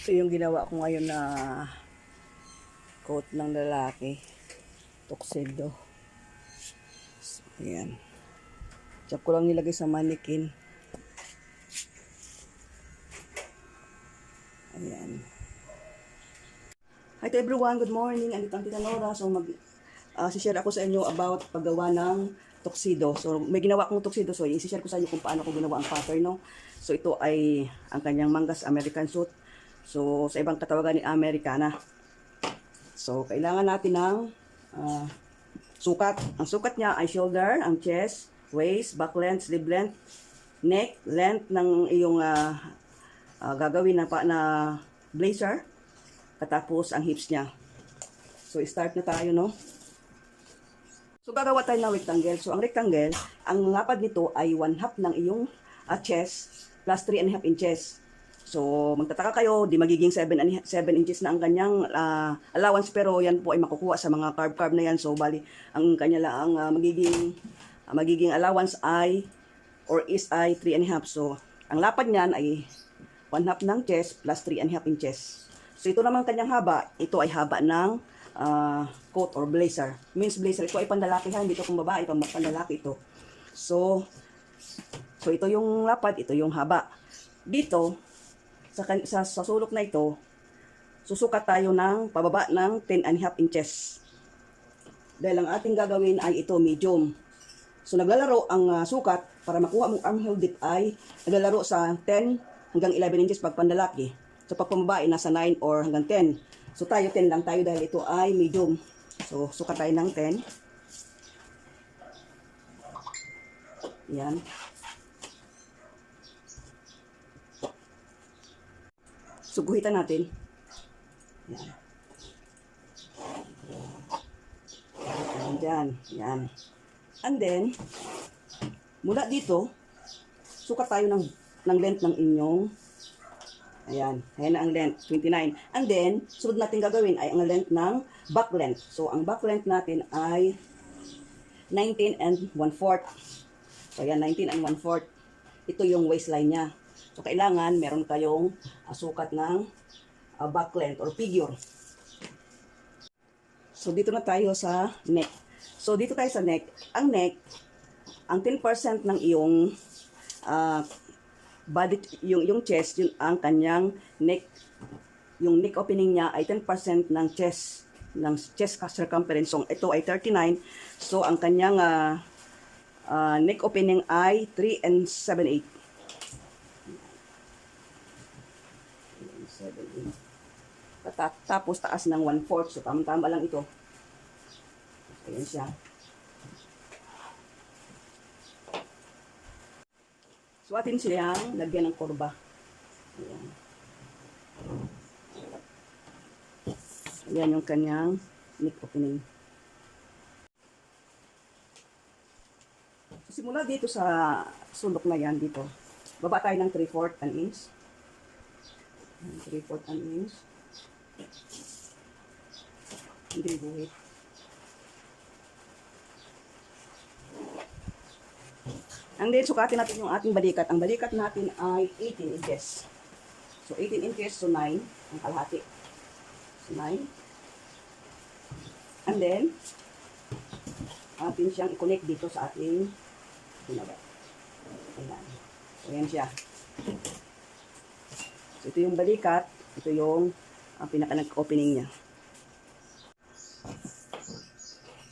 Ito yung ginawa ko ngayon na coat ng lalaki. Tuxedo. So, ayan. Diyan ko lang nilagay sa mannequin. Ayan. Hi to everyone. Good morning. Andito ang Tita Nora. So, share ako sa inyo about paggawa ng tuxedo. So, may ginawa akong tuxedo. So, i-share ko sa inyo kung paano ko ginawa ang pattern, no? So, ito ay ang kanyang Mangas American suit. So, sa ibang katawagan ni Americana. So, kailangan natin ng sukat. Ang sukat niya ay shoulder, ang chest, waist, back length, sleeve length, neck, length ng iyong gagawin na blazer, katapos ang hips niya. So, start na tayo, no? So, gagawa tayo ng rectangle. So, ang rectangle, ang lapad nito ay 1/2 ng iyong chest plus 3.5 inches. So, magtataka kayo, di magiging 7 inches na ang kanyang allowance, pero yan po ay makukuha sa mga carb na yan. So, bali, ang kanya lang, magiging allowance ay, or is ay 3.5. So, ang lapad niyan ay 1/2 ng chest plus 3.5 inches. So, ito naman kanyang haba, ito ay haba ng coat or blazer. Means blazer, ito ay pandalaki ha, hindi ito pang babae, pandalaki ito. So, ito yung lapad, ito yung haba. Dito, sa sulok na ito, susukat tayo ng pababa ng 10.5 inches. Dahil ang ating gagawin ay ito, medium. So, naglalaro ang sukat para makuha mong armhole dip ay naglalaro sa 10 hanggang 11 inches pag pandalaki. So, pag pambabae, nasa 9 or hanggang 10. So, tayo 10 lang tayo dahil ito ay medium. So, sukat tayo ng 10. Yan. So, guhitan natin. Yan. Yan. Yan. And then, mula dito, sukat tayo ng length ng inyong, ayan, ayan na ang length, 29. And then, sunod natin gagawin ay ang length ng back length. So, ang back length natin ay 19 and 1/4. So, ayan, 19 and 1/4. Ito yung waistline niya. So, kailangan meron kayong sukat ng back length or figure. So, dito na tayo sa neck. So, dito tayo sa neck. Ang neck, ang 10% ng iyong body, yung chest, yun ang kanyang neck. Yung neck opening niya ay 10% ng chest circumference. So, ito ay 39. So, ang kanyang neck opening ay 3 and 7/8. Tapos taas ng 1/4. So, tama lang ito. Ayan siya. So, atin siyang lagyan ng kurba. Ayan. Ayan yung kanyang neck opening. So, simula dito sa sulok na yan, dito. Baba tayo ng 3/4 an inch. 3/4 an inch. Hindi buhit. And then, sukatin natin yung ating balikat. Ang balikat natin ay 18 inches. So, 18 inches, so 9 ang kalahati. So, 9. And then, atin siyang i-connect dito sa ating pinaba. Ayan. So, ayan siya. So, ito yung balikat. Ito yung pinaka-opening niya.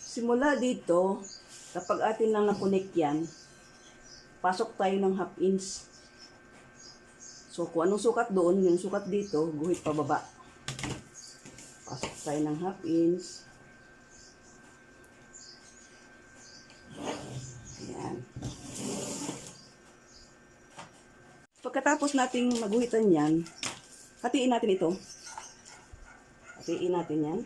Simula dito, kapag atin lang na-connect yan, pasok tayo ng 1/2 inch. So, kung anong sukat doon, yung sukat dito, guhit pababa. Pasok tayo ng 1/2 inch. Ayan. Pagkatapos nating maguhitan yan, hatiin natin ito. Hatiin natin yan.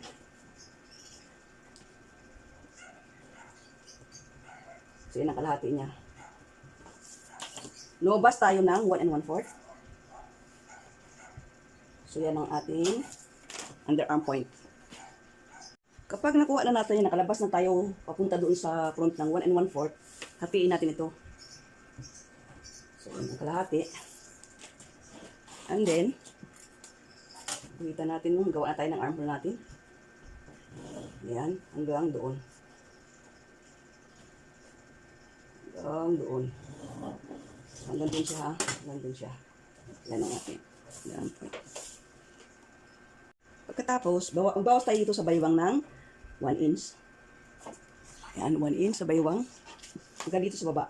So, yun ang kalahati niya. Lumabas tayo ng 1 and 1/4. So, yan ang ating underarm point. Kapag nakuha na natin yan, nakalabas na tayo papunta doon sa front ng 1 and 1/4, hatiin natin ito. So, yan ang kalahati. And then, Guhitan natin yung gawa na tayo ng armhole natin. Ayan, hanggang doon. Hanggang doon. Hanggang doon siya ha. Hanggang doon siya. Yan ang ating. Yan po. Pagkatapos, bawas tayo dito sa baywang ng 1 inch. Ayan, 1 inch sa baywang. Hanggang dito sa baba.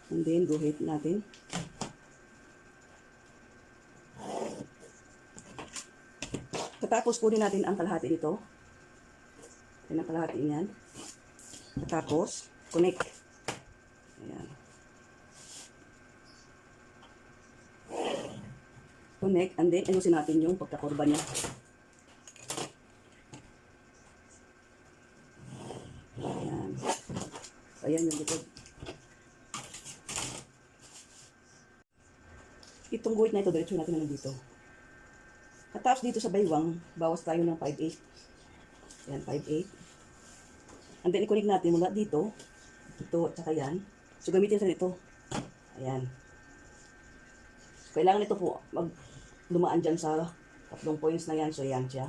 And then, guhit natin. Pagkatapos, kunin natin ang kalahati nito. Yan ang kalahati niyan. Pagkatapos, connect. Ayan. Connect, and then, ayusin natin yung pagkakurba niya. Ayan. Ayan yung likod. Itong guhit na ito, diretso natin na dito. At tapos dito sa baywang, bawas tayo ng 5/8. Ayan, 5/8. And then, i-connect natin mula dito. Ito, at saka yan. So, gamitin natin ito. Ayan. Kailangan ito po, dumaan dyan sa 3 points na yan. So, yan siya.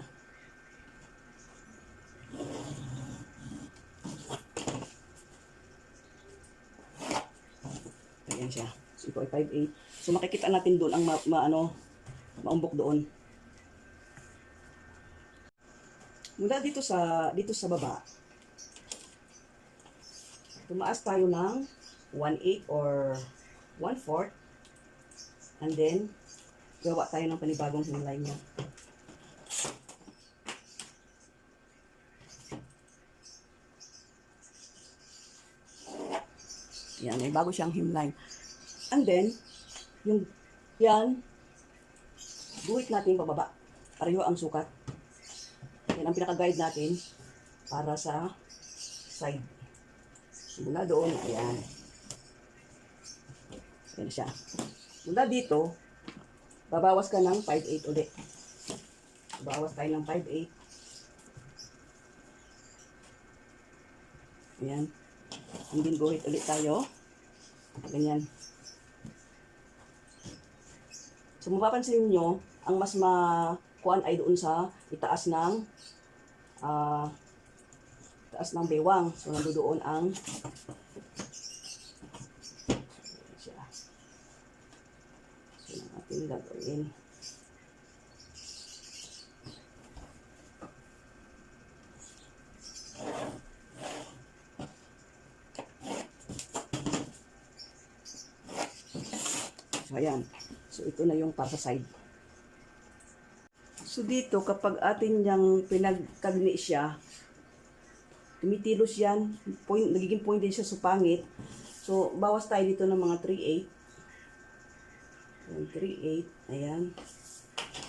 Ayan siya. So, ito ay 5/8. So, makikita natin doon ang maumbok doon. Mula dito sa baba, tumaas tayo ng 1/8 or 1/4. And then, gawa tayo ng panibagong himlay niya. Yan, may bago siyang himline. And then, yan, guhit natin pababa. Pareho ang sukat. Yan ang pinaka-guide natin para sa side. Mula doon, ayan. Yan siya. Mula dito, babawas ka ng 5/8 ulit. Babawas tayo ng 5/8. Ayan. And then guhit ulit tayo. Ganyan. So, mapapansin nyo, ang mas makuan ay doon sa itaas ng baywang. So, nandoon ang siya. So, ang ating gagawin. So, ayan. So, ito na yung para sa side. So, dito, kapag atin niyang pinagkagni siya, tumitilos yan, nagiging point din siya sa pangit. So, bawas tayo dito ng mga 3/8. Ayan, 3/8. Ayan.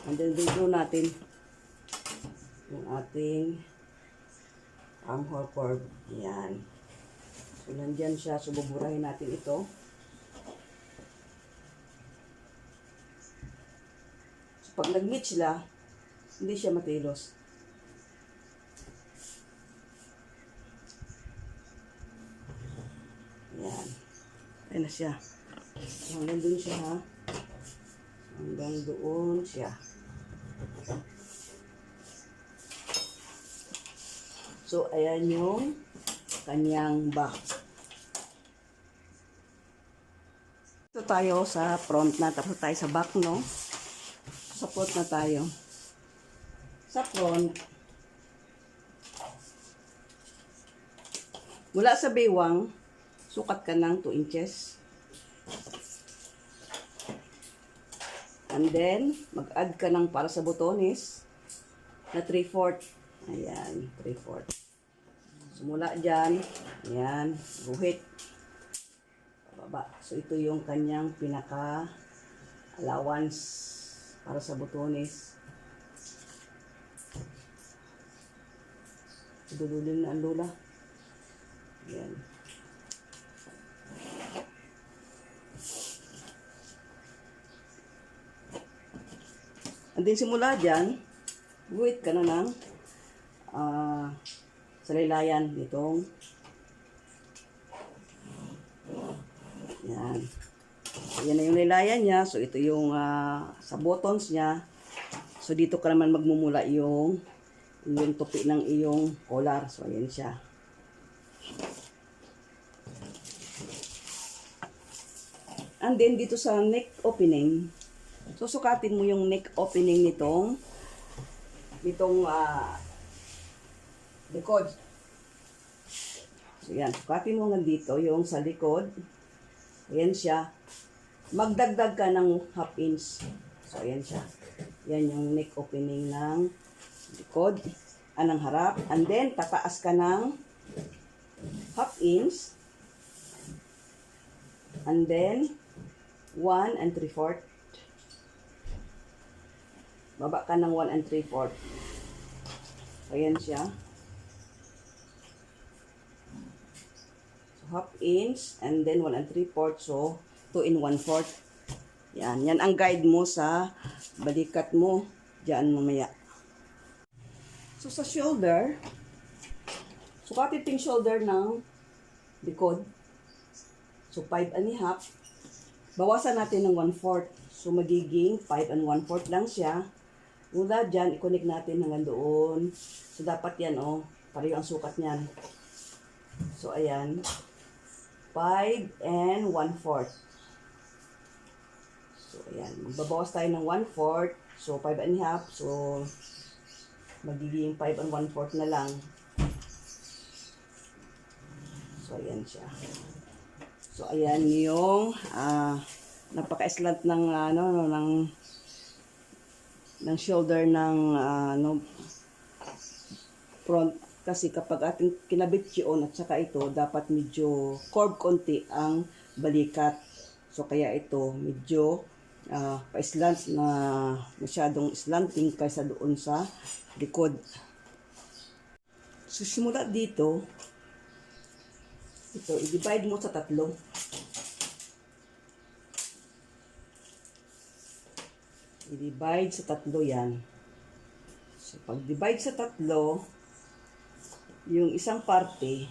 And then, dito natin yung ating armhole curve. Ayan. So, nandyan siya. So, buburahin natin ito. Pag nag-meet sila, hindi siya matilos. Ayan. Ayan na siya. Hanggang doon siya ha. Hanggang doon siya. So, ayan yung kanyang back. Ito tayo sa front na. Tapos tayo sa back, no? Sa front na tayo. Sa front, mula sa baywang, sukat ka ng 2 inches. And then, mag-add ka ng para sa botones na 3/4. Ayan, 3/4. So, mula dyan, ayan, guhit. Baba. So, ito yung kanyang pinaka-allowance para sa botones. Dudulin na ang lula. Ayan. And then simula dyan, guhit ka na ng salaylayan nitong yan. Yan na yung laylayan niya. So, ito yung sa buttons niya. So, dito ka naman magmumula yung tupi ng iyong collar. So, ayan siya. And then, dito sa neck opening, susukatin mo yung neck opening nitong likod. So, yan. Sukatin mo nga dito yung sa likod. Ayan siya. Magdagdag ka ng half inch. So, ayan siya. Yan yung neck opening ng likod. Ng harap. And then, tataas ka ng half inch. And then, 1 3/4. Baba ka ng 1 3/4. Ayan siya. So, half inch and then 1 3/4. So, 2 in 1/4. Yan. Yan ang guide mo sa balikat mo. Diyan mamaya. So, sa shoulder, sukatin yung shoulder ng likod. So, 5 1/2. Bawasan natin ng 1/4. So, magiging 5 1/4 lang siya. Mula dyan, i-connect natin hanggang doon. So, dapat yan, pareho ang sukat niyan. So, ayan. 5 1/4. So, ayan. Magbabawas tayo ng 1/4. So, 5 1/2. So, magiging 5 1/4 na lang. So, ayan siya. So, ayan yung napaka-slant ng ng shoulder ng front. Kasi kapag ating kinabit yun at saka ito, dapat medyo curve konti ang balikat. So, kaya ito medyo pa-slant na masyadong slanting kaysa doon sa likod. So, simula dito, ito, i-divide mo sa 3. I-divide sa 3 yan. So, pag-divide sa 3, yung isang parte,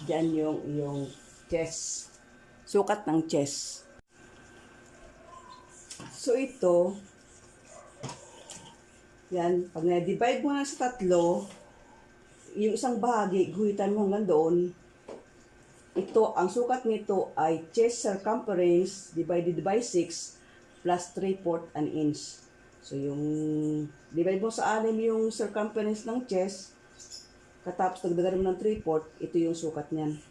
dyan yung chest. Sukat ng chest. So, ito, yan, pag na-divide mo na sa 3, yung isang bahagi, guhitan mo hanggang doon. Ito, ang sukat nito ay chest circumference divided by 6 plus 3/4 an inch. So, yung divide mo sa 6 yung circumference ng chest, katapos nagdagan mo ng 3/4, ito yung sukat niyan.